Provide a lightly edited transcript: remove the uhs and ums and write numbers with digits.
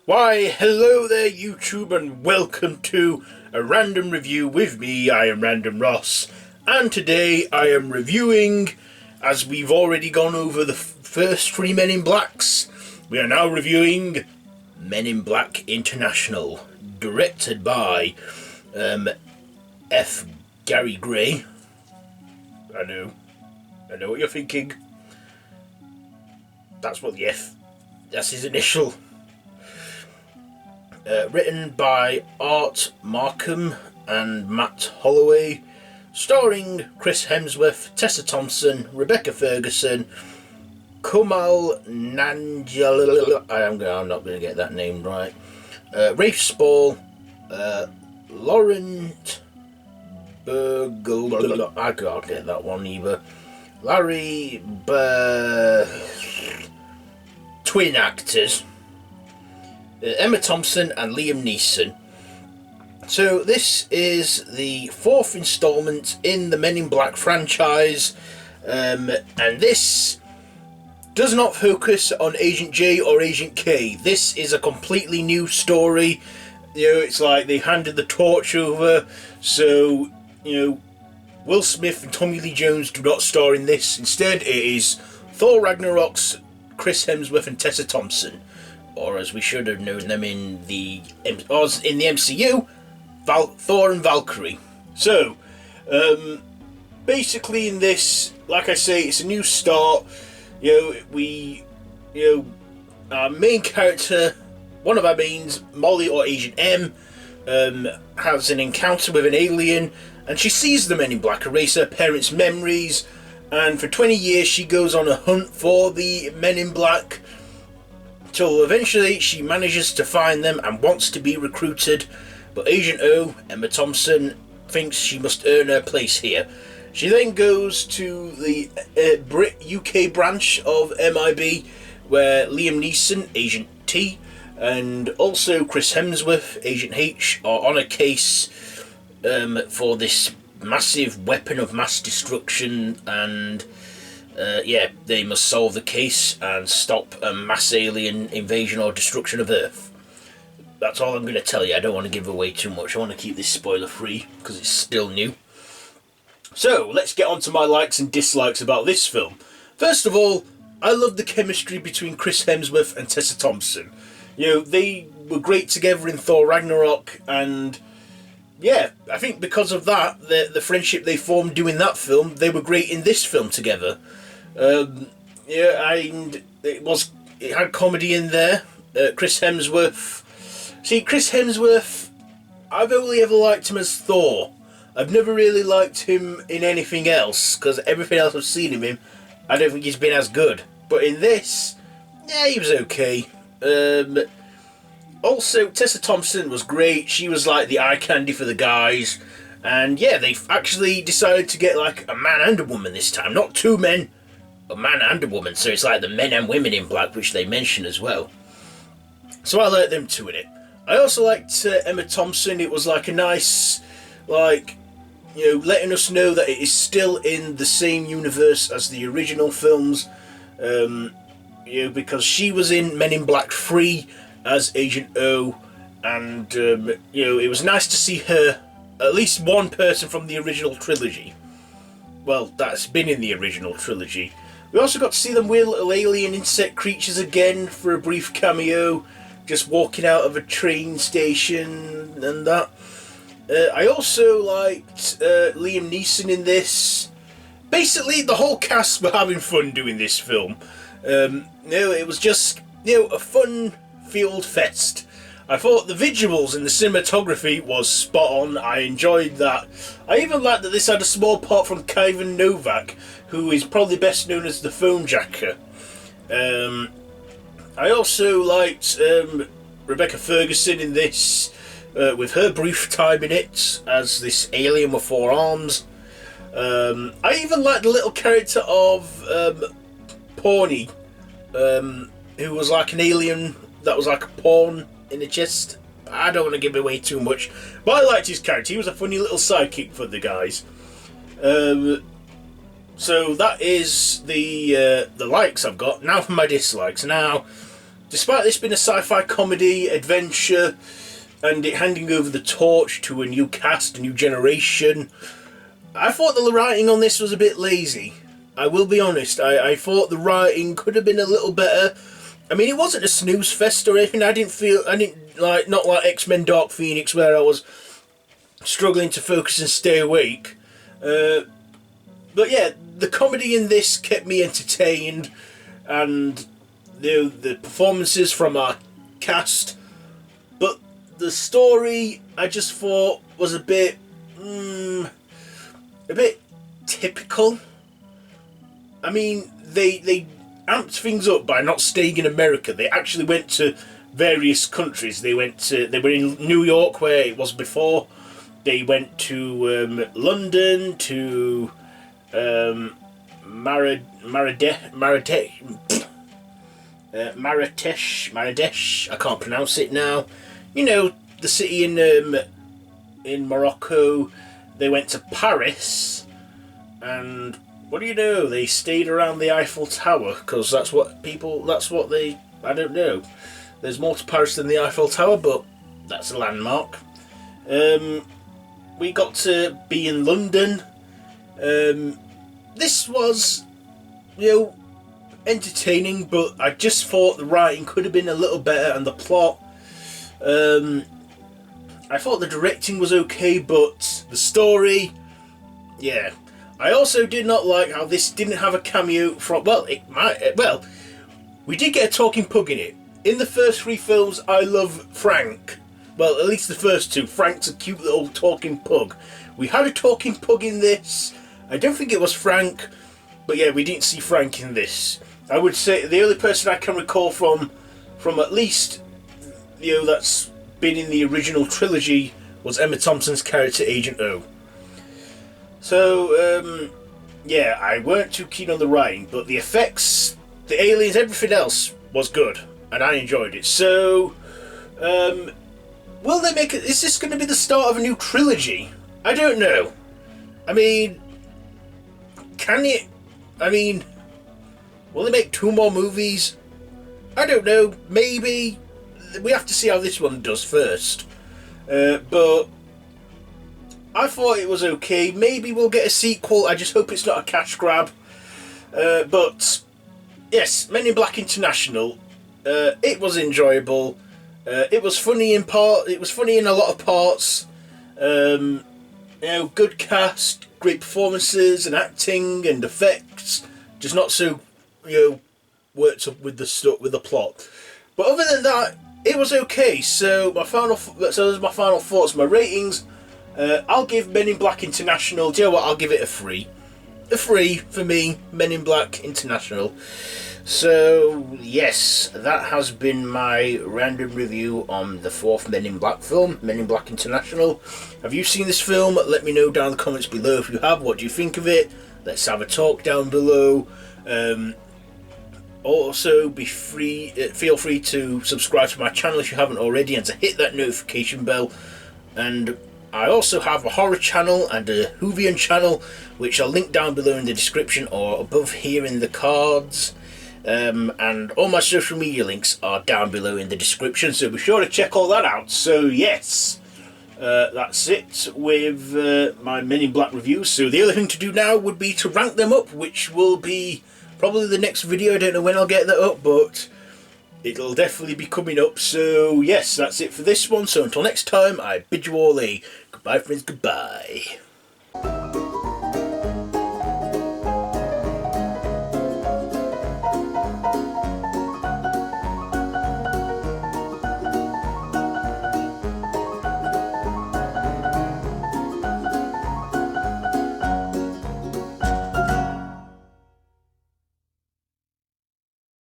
Why, hello there YouTube and welcome to a random review with me. I am Random Ross, and today I am reviewing, as we've already gone over the first three Men in Blacks, we are now reviewing Men in Black International, directed by F. Gary Gray. I know what you're thinking. That's his initial. Written by Art Markham and Matt Holloway, starring Chris Hemsworth, Tessa Thompson, Rebecca Ferguson, Kumail Nanjiani, I'm not going to get that name right, Rafe Spall, Laurent Burgle, I can't get that one either, Larry twin actors, Emma Thompson and Liam Nesson. So this is the fourth installment in the Men in Black franchise, and this does not focus on Agent J or Agent K. This is a completely new story. It's like they handed the torch over, so Will Smith and Tommy Lee Jones do not star in this. Instead, it is Thor Ragnarok's Chris Hemsworth and Tessa Thompson, or as we should have known them in the MCU, Thor and Valkyrie. So, basically in this, like I say, it's a new start. Our main character, one of our mains, Molly or Agent M, has an encounter with an alien, and she sees the Men in Black erase her parents' memories, and for 20 years she goes on a hunt for the Men in Black, till eventually she manages to find them and wants to be recruited, but Agent O, Emma Thompson, thinks she must earn her place here. She then goes to the UK branch of MIB, where Liam Neeson, Agent T, and also Chris Hemsworth, Agent H, are on a case for this massive weapon of mass destruction, and they must solve the case and stop a mass alien invasion or destruction of Earth. That's all I'm going to tell you. I don't want to give away too much. I want to keep this spoiler free because it's still new. So, let's get on to my likes and dislikes about this film. First of all, I love the chemistry between Chris Hemsworth and Tessa Thompson. They were great together in Thor Ragnarok, and I think because of that, the friendship they formed doing that film, they were great in this film together. And it had comedy in there. Chris Hemsworth, I've only ever liked him as Thor. I've never really liked him in anything else, because everything else I've seen him in, I don't think he's been as good. But in this, he was okay. Also, Tessa Thompson was great. She was like the eye candy for the guys. And they actually decided to get like a man and a woman this time. Not two men, a man and a woman. So it's like the Men and Women in Black, which they mention as well. So I like them two in it. I also liked Emma Thompson. It was like a nice, letting us know that it is still in the same universe as the original films. Because she was in Men in Black 3 as Agent O, and it was nice to see her, at least one person from the original trilogy. Well, that's been in the original trilogy. We also got to see them weird little alien insect creatures again for a brief cameo, just walking out of a train station and that. I also liked Liam Neeson in this. Basically, the whole cast were having fun doing this film. It was just, a fun field fest. I thought the visuals and the cinematography was spot on. I enjoyed that. I even liked that this had a small part from Kevin Novak, who is probably best known as the phone jacker. I also liked Rebecca Ferguson in this, with her brief time in it as this alien with four arms. I even liked the little character of Pawnee, who was like an alien that was like a pawn in a chest. I don't want to give away too much, but I liked his character. He was a funny little sidekick for the guys. So that is the likes I've got. Now for my dislikes. Now, despite this being a sci-fi comedy, adventure, and it handing over the torch to a new cast, a new generation, I thought the writing on this was a bit lazy. I will be honest, I thought the writing could have been a little better. I mean, it wasn't a snooze fest or anything. Not like X-Men Dark Phoenix, where I was struggling to focus and stay awake. But yeah, the comedy in this kept me entertained, and the performances from our cast. But the story, I just thought, was a bit typical. I mean, they amped things up by not staying in America. They actually went to various countries. They were in New York, where it was before. They went to London, to Marrakesh. I can't pronounce it now. You know, the city in Morocco. They went to Paris, and what do you know? They stayed around the Eiffel Tower, because that's what they. I don't know. There's more to Paris than the Eiffel Tower, but that's a landmark. We got to be in London. This was, entertaining, but I just thought the writing could have been a little better, and the plot. I thought the directing was okay, but the story, yeah. I also did not like how this didn't have a cameo from. We did get a talking pug in it. In the first 3 films, I love Frank. Well, at least the first 2. Frank's a cute little talking pug. We had a talking pug in this. I don't think it was Frank, but yeah, we didn't see Frank in this. I would say the only person I can recall from at least, that's been in the original trilogy was Emma Thompson's character, Agent O. So, yeah, I weren't too keen on the writing, but the effects, the aliens, everything else was good, and I enjoyed it. So, will they make it? Is this going to be the start of a new trilogy? I don't know. I mean, will they make 2 more movies? I don't know. Maybe. We have to see how this one does first. But I thought it was okay. Maybe we'll get a sequel. I just hope it's not a cash grab. But yes, Men in Black International. It was enjoyable. It was funny in part. It was funny in a lot of parts. Good cast, great performances and acting and effects. Just not so, worked up with the plot. But other than that, it was okay. So my final thoughts. My ratings. I'll give Men in Black International. Do you know what? I'll give it a 3. A 3 for me. Men in Black International. So yes, that has been my random review on the 4th Men in Black film, Men in Black International. Have you seen this film? Let me know down in the comments below if you have. What do you think of it? Let's have a talk down below. Also, feel free to subscribe to my channel if you haven't already, and to hit that notification bell. And I also have a horror channel and a Whovian channel, which I'll link down below in the description or above here in the cards. And all my social media links are down below in the description, so be sure to check all that out. So yes, that's it with my Men in Black reviews. So the other thing to do now would be to rank them up, which will be probably the next video. I don't know when I'll get that up, but it'll definitely be coming up. So yes, that's it for this one. So until next time, I bid you all a goodbye, friends, goodbye.